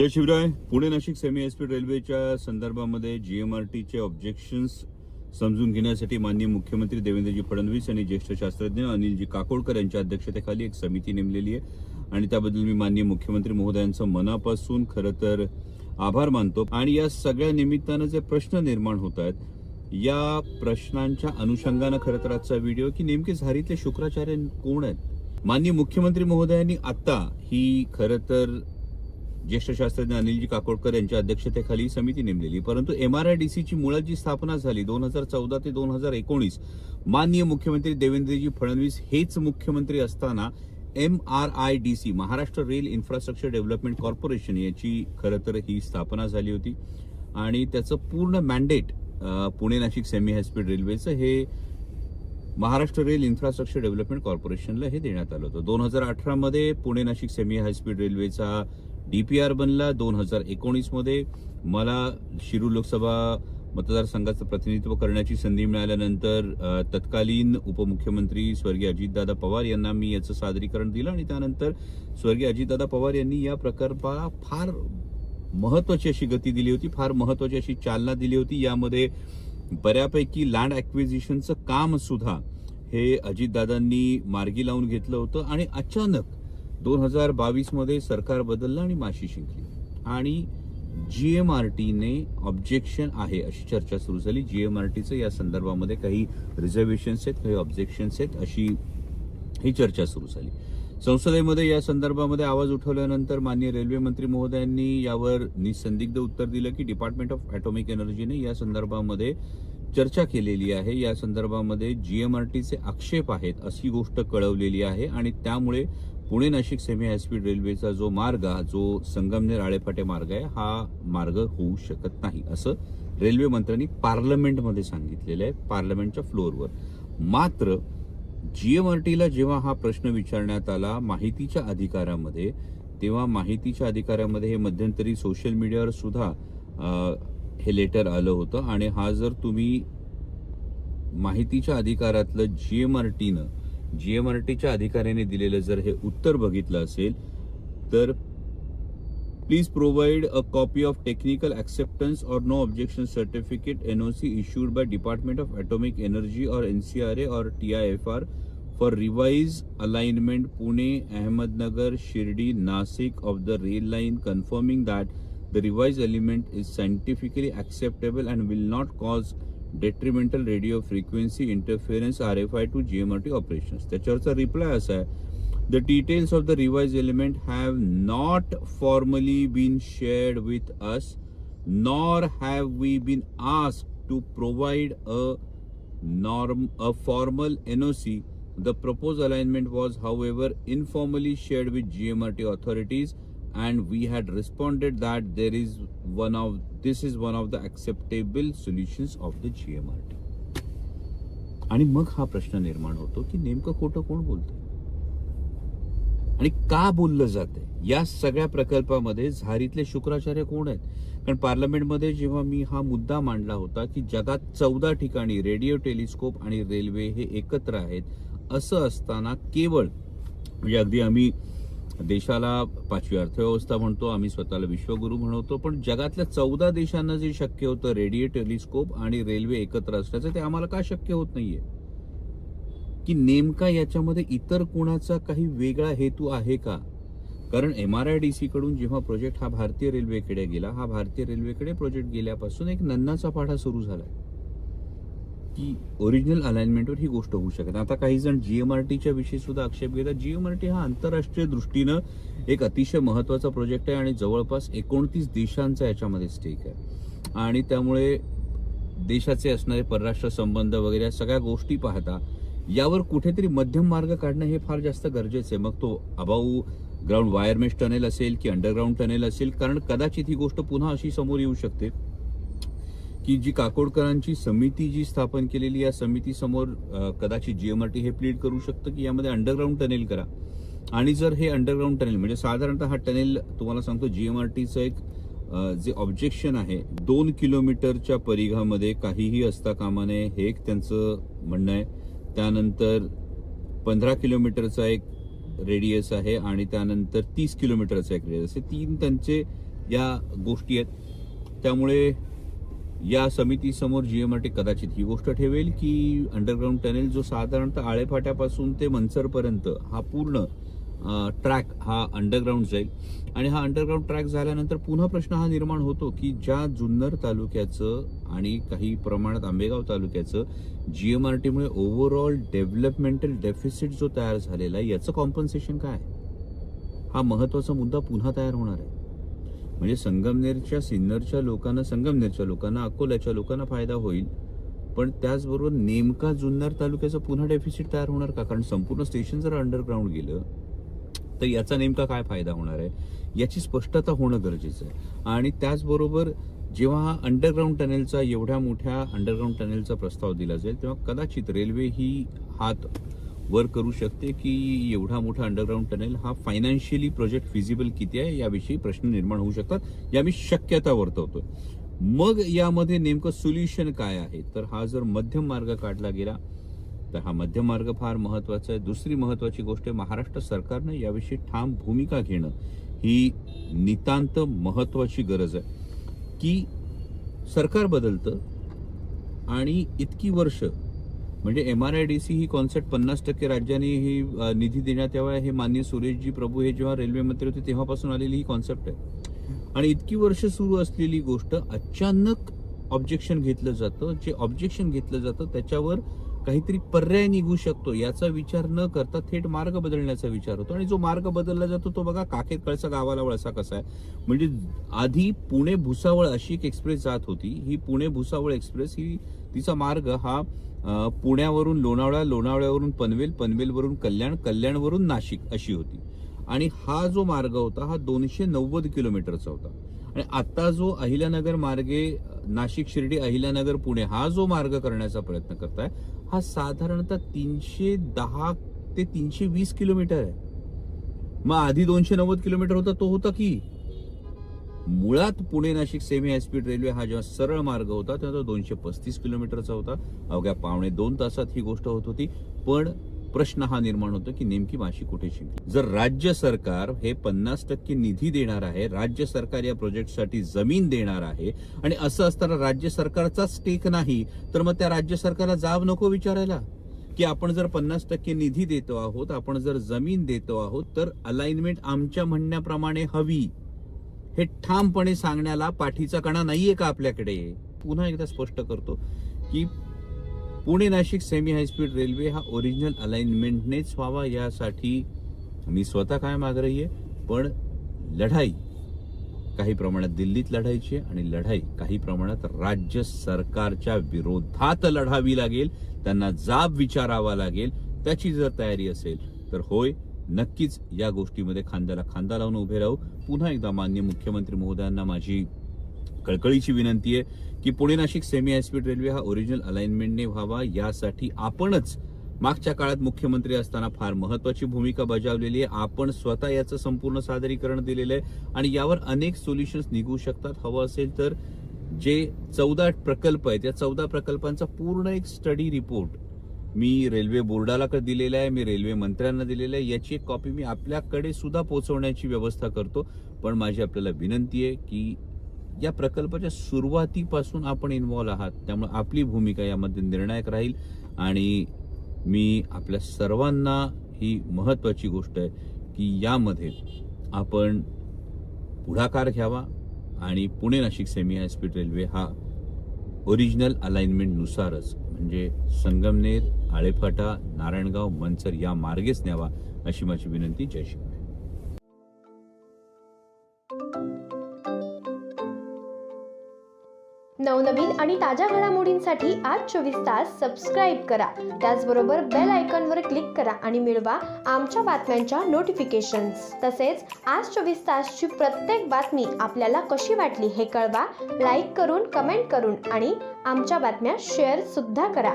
जय Shivray. Pune Nashik semi high speed रेल्वेच्या संदर्भामध्ये जीएमआरटीचे objections समजून घेण्यासाठी माननीय मुख्यमंत्री देवेंद्रजी फडणवीस आणि ज्येष्ठ शास्त्रज्ञ अनिलजी काकोडकर यांच्या अध्यक्षतेखाली एक समिती नेमलेली आहे आणि त्याबद्दल मी माननीय मुख्यमंत्री महोदयांचं मनापासून खरं तर आभार मानतो. आणि या सगळ्या निमित्तानं जे प्रश्न निर्माण होत आहेत या प्रश्नांच्या अनुषंगानं खरं तर आजचा व्हिडिओ की नेमके झारीतले शुक्राचार्य कोण आहेत. माननीय मुख्यमंत्री महोदयांनी आता ही खरं तर ज्येष्ठ शास्त्रज्ञ अनिलजी काकोडकर यांच्या अध्यक्षतेखाली समिती नेमलेली, परंतु MRIDCची मुळात जी स्थापना झाली 2014 ते 2019 माननीय मुख्यमंत्री देवेंद्रजी फडणवीस हेच मुख्यमंत्री असताना MRIDC Maharashtra rail infrastructure development corporation याची खरं तर ही स्थापना झाली होती आणि त्याचं पूर्ण mandate Pune Nashik semi high speed रेल्वेचं हे महाराष्ट्र रेल इन्फ्रास्ट्रक्चर डेव्हलपमेंट कॉर्पोरेशनला हे देण्यात आलं होतं. 2018 मध्ये पुणे नाशिक सेमी हायस्पीड रेल्वेचा DPR बनला. 2019 मध्ये मला शिरूर लोकसभा मतदारसंघाचं प्रतिनिधित्व करण्याची संधी मिळाल्यानंतर तत्कालीन उपमुख्यमंत्री स्वर्गीय अजितदादा पवार यांना मी याचं सादरीकरण दिलं आणि त्यानंतर स्वर्गीय अजितदादा पवार यांनी या प्रकल्पाला फार महत्वाची अशी गती दिली होती, फार महत्वाची अशी चालना दिली होती. यामध्ये बऱ्यापैकी लँड ॲक्विजिशनचं काम सुद्धा हे अजितदादांनी मार्गी लावून घेतलं होतं आणि अचानक 2022 मध्ये सरकार बदललं आणि माशी शिंकली आणि GMRTने ऑब्जेक्शन आहे अशी चर्चा सुरू झाली. GMRTचं या संदर्भामध्ये काही रिझर्वेशन्स आहेत, काही ऑब्जेक्शन्स आहेत अशी ही चर्चा सुरू झाली. संसदेमध्ये या संदर्भामध्ये आवाज उठवल्यानंतर माननीय रेल्वे मंत्री महोदयांनी यावर निसंदिग्ध उत्तर दिलं की डिपार्टमेंट ऑफ ॲटॉमिक एनर्जीने या संदर्भामध्ये चर्चा केलेली आहे, या संदर्भामध्ये GMRTचे आक्षेप आहेत अशी गोष्ट कळवलेली आहे आणि त्यामुळे पुणे नाशिक सेमी हायस्पीड रेल्वेचा जो मार्ग जो संगमनेर आळेफाटे मार्ग आहे हा मार्ग होऊ शकत नाही असं रेल्वे मंत्र्यांनी पार्लमेंटमध्ये सांगितलेलं आहे, पार्लमेंटच्या फ्लोअरवर. मात्र GMRTला जेव्हा हा प्रश्न विचारण्यात आला माहितीच्या अधिकारामध्ये, तेव्हा माहितीच्या अधिकारामध्ये हे मध्यंतरी सोशल मीडियावर सुद्धा हे लेटर आलं होतं आणि हा जर तुम्ही माहितीच्या अधिकारातलं GMRTच्या अधिकाऱ्याने दिलेलं जर हे उत्तर बघितलं असेल तर please provide a copy of technical acceptance or no objection certificate NOC issued by Department of Atomic Energy or NCRA or TIFR for revise alignment Pune Ahmednagar Shirdi Nashik of the rail line confirming that the revised element is scientifically acceptable and will not cause detrimental radio frequency interference RFI to GMRT operations. त्याच्यावरचा reply असा आहे, the details of the revised element have not formally been shared with us nor have we been asked to provide a formal NOC. The proposed alignment was however informally shared with GMRT authorities and we had responded that this is one of the acceptable solutions of the GMRT. आणि मग हा प्रश्न निर्माण होतो की नेमकं खोटं कोण बोलतंय आणि का बोललं जातंय या सगळ्या प्रकल्पामध्ये झारीतले शुक्राचार्य कोण आहेत. कारण पार्लमेंटमध्ये जेव्हा मी हा मुद्दा मांडला होता की जगात 14 ठिकाणी रेडिओ टेलिस्कोप आणि रेल्वे हे एकत्र आहेत असं असताना केवळ म्हणजे अगदी आम्ही देशाला 5वी अर्थव्यवस्था म्हणतो, आम्ही स्वतःला विश्वगुरू म्हणतो, पण जगातल्या 14 देशांना जे शक्य होतं रेडिओ टेलिस्कोप आणि रेल्वे एकत्र असल्याचं ते आम्हाला का शक्य होत नाहीये की नेमका याच्यामध्ये इतर कोणाचा काही वेगळा हेतू आहे का. कारण MRIDC कडून जेव्हा प्रोजेक्ट हा भारतीय रेल्वेकडे गेला, हा भारतीय रेल्वेकडे प्रोजेक्ट गेल्यापासून एक नन्नाचा पाढा सुरू झालाय की ओरिजिनल अलाइनमेंटवर ही गोष्ट होऊ शकते. आता काही जण GMRTच्या विषयी सुद्धा आक्षेप घेतात. GMRT हा आंतरराष्ट्रीय दृष्टीनं एक अतिशय महत्वाचा प्रोजेक्ट आहे आणि जवळपास 29 देशांचा याच्यामध्ये स्टेक आहे आणि त्यामुळे देशाचे असणारे परराष्ट्र संबंध वगैरे सगळ्या गोष्टी पाहता यावर कुठेतरी मध्यम मार्ग काढणं हे फार जास्त गरजेचं आहे. मग तो above ground wire mesh tunnel असेल की अंडरग्राउंड टनेल असेल, कारण कदाचित ही गोष्ट पुन्हा अशी समोर येऊ शकते की जी काकोडकरांची समिती जी स्थापन केलेली या समिती समोर कदाचित GMRT हे प्लीड करू शकतं की यामध्ये अंडरग्राउंड टनेल करा. आणि जर हे अंडरग्राउंड टनेल म्हणजे साधारणतः हा टनेल तुम्हाला सांगतो GMRTचं एक जे ऑब्जेक्शन आहे 2 किलोमीटरच्या परिघामध्ये काहीही असता कामा नये हे एक त्यांचं म्हणणं आहे. त्यानंतर 15 किलोमीटरचा एक रेडियस आहे आणि त्यानंतर 30 किलोमीटरचा एक रेडियस आहे. 3 त्यांचे या गोष्टी आहेत. त्यामुळे या समितीसमोर GMRT कदाचित ही गोष्ट ठेवेल की अंडरग्राऊंड टनेल जो साधारणतः आळेफाट्यापासून ते मनसरपर्यंत हा पूर्ण ट्रॅक हा अंडरग्राऊंड जाईल. आणि हा अंडरग्राऊंड ट्रॅक झाल्यानंतर पुन्हा प्रश्न हा निर्माण होतो की ज्या जुन्नर तालुक्याचं आणि काही प्रमाणात आंबेगाव तालुक्याचं GMRTमुळे ओव्हरऑल डेव्हलपमेंटल डेफिसिट जो तयार झालेला आहे याचं कॉम्पन्सेशन काय, हा महत्वाचा मुद्दा पुन्हा तयार होणार आहे. म्हणजे संगमनेरच्या सिन्नरच्या लोकांना, संगमनेरच्या लोकांना, अकोल्याच्या लोकांना फायदा होईल, पण त्याचबरोबर नेमका जुन्नर तालुक्याचा पुन्हा डेफिसिट तयार होणार का? कारण संपूर्ण स्टेशन जर अंडरग्राऊंड गेलं तर याचा नेमका काय फायदा होणार आहे याची स्पष्टता होणं गरजेचं आहे. आणि त्याचबरोबर जेव्हा हा अंडरग्राऊंड टनेलचा, एवढ्या मोठ्या अंडरग्राऊंड टनेलचा प्रस्ताव दिला जाईल तेव्हा कदाचित रेल्वे ही हात वर करू शकते की एवढा मोठा अंडरग्राऊंड टनेल हा फायनान्शियली प्रोजेक्ट फिजिबल किती आहे याविषयी प्रश्न निर्माण होऊ शकतात, या मी शक्यता वर्तवतोय. मग यामध्ये नेमकं सोल्युशन काय आहे, तर हा जर मध्यम मार्ग काढला गेला तर हा मध्यम मार्ग फार महत्वाचा आहे. दुसरी महत्वाची गोष्ट, महाराष्ट्र सरकारनं याविषयी ठाम भूमिका घेणं ही नितांत महत्वाची गरज आहे. की सरकार बदलतं आणि इतकी वर्ष, म्हणजे MRIDC ही कॉन्सेप्ट 50% राज्यांनी ही निधी देण्यात यावा हे माननीय सुरेशजी प्रभू हे जेव्हा रेल्वे मंत्री होते तेव्हापासून आलेली ही कॉन्सेप्ट आहे. आणि इतकी वर्ष सुरू असलेली गोष्ट अचानक ऑब्जेक्शन घेतलं जातं. जे ऑब्जेक्शन घेतलं जातं त्याच्यावर काहीतरी पर्याय निघू शकतो याचा विचार न करता थेट मार्ग बदलण्याचा विचार होतो. आणि जो मार्ग बदलला जातो तो बघा, काखेत कळसा गावाला वळसा कसा आहे. म्हणजे आधी पुणे भुसावळ अशी एक एक्सप्रेस जात होती. ही पुणे भुसावळ एक्सप्रेस ही तिचा मार्ग हा पुण्यावरून लोणावळा, लोणावळ्यावरून पनवेल, पनवेलवरून कल्याण, कल्याणवरून नाशिक अशी होती. आणि हा जो मार्ग होता हा 290 किलोमीटरचा होता. आणि आता जो अहिल्यानगर मार्गे नाशिक शिर्डी अहिल्यानगर पुणे हा जो मार्ग करण्याचा प्रयत्न करताय हा साधारणतः 310 ते 320 किलोमीटर आहे. मग आधी 290 किलोमीटर होता तो होता की मुळात Pune Nashik semi high speed railway हा जेव्हा सरळ मार्ग होता तेव्हा तो 235 किलोमीटरचा होता. अवघ्या 2.5 तासात ही गोष्ट होत होती. पण प्रश्न हा निर्माण होतो की नेमकी माशी कुठे शिंकली. जर राज्य सरकार हे 50% निधी देणार आहे, राज्य सरकार या प्रोजेक्टसाठी जमीन देणार आहे आणि असं असताना राज्य सरकारचा स्टेक नाही, तर मग त्या राज्य सरकारला जाब नको विचारायला की आपण जर 50% निधी देतो आहोत, आपण जर जमीन देतो आहोत, तर अलाइनमेंट आमच्या म्हणण्याप्रमाणे हवी हे ठामपणे सांगण्याला पाठीचा कणा नाहीये का आपल्याकडे. पुन्हा एकदा स्पष्ट करतो की Pune Nashik semi high speed railway हा ओरिजिनल अलाइनमेंटनेच व्हावा यासाठी मी स्वतः कायम आग्रही आहे. पण लढाई काही प्रमाणात दिल्लीत लढायची आणि लढाई काही प्रमाणात राज्य सरकारच्या विरोधात लढावी लागेल. त्यांना जाब विचारावा लागेल. त्याची जर तयारी असेल तर होय, नक्कीच या गोष्टीमध्ये खांद्याला खांदा लावून उभे राहू. पुन्हा एकदा माननीय मुख्यमंत्री महोदयांना माझी कळकळीची विनंती आहे की Pune Nashik semi high speed railway हा ओरिजिनल अलाइनमेंटने व्हावा यासाठी आपणच मागच्या काळात मुख्यमंत्री असताना फार महत्वाची भूमिका बजावलेली आहे. आपण स्वतः याचं संपूर्ण सादरीकरण दिलेलं आहे आणि यावर अनेक सोल्युशन्स निघू शकतात. हवं असेल तर जे 14 प्रकल्प आहेत त्या 14 प्रकल्पांचा पूर्ण एक स्टडी रिपोर्ट मी रेल्वे बोर्डाला दिलेला आहे, मी रेल्वे मंत्र्यांना दिलेला आहे. याची एक कॉपी मी आपल्याकडे सुद्धा पोहोचवण्याची व्यवस्था करतो. पण माझी आपल्याला विनंती आहे की या प्रकल्पाच्या सुरुवातीपासून आपण इन्व्हॉल्व आहात, त्यामुळे आपली भूमिका यामध्ये निर्णायक राहील. आणि मी आपल्या सर्वांना ही महत्वाची गोष्ट आहे की यामध्ये आपण पुढाकार घ्यावा आणि Pune Nashik semi high speed railway हा ओरिजिनल अलाइनमेंट नुसारच म्हणजे संगमनेर, आळेफाटा, नारायणगाव, मनसर या मार्गेच न्यावा अशी माझी विनंती. जय शिवराय. नवनवीन आणि ताज्या घडामोडींसाठी आज 24 तास सबस्क्राईब करा. त्याचबरोबर बेल आयकॉनवर क्लिक करा आणि मिळवा आमच्या बातम्यांच्या नोटिफिकेशन्स. तसेच आज 24 तासची प्रत्येक बातमी आपल्याला कशी वाटली हे कळवा. लाईक करून, कमेंट करून आणि आमच्या बातम्या शेअर सुद्धा करा.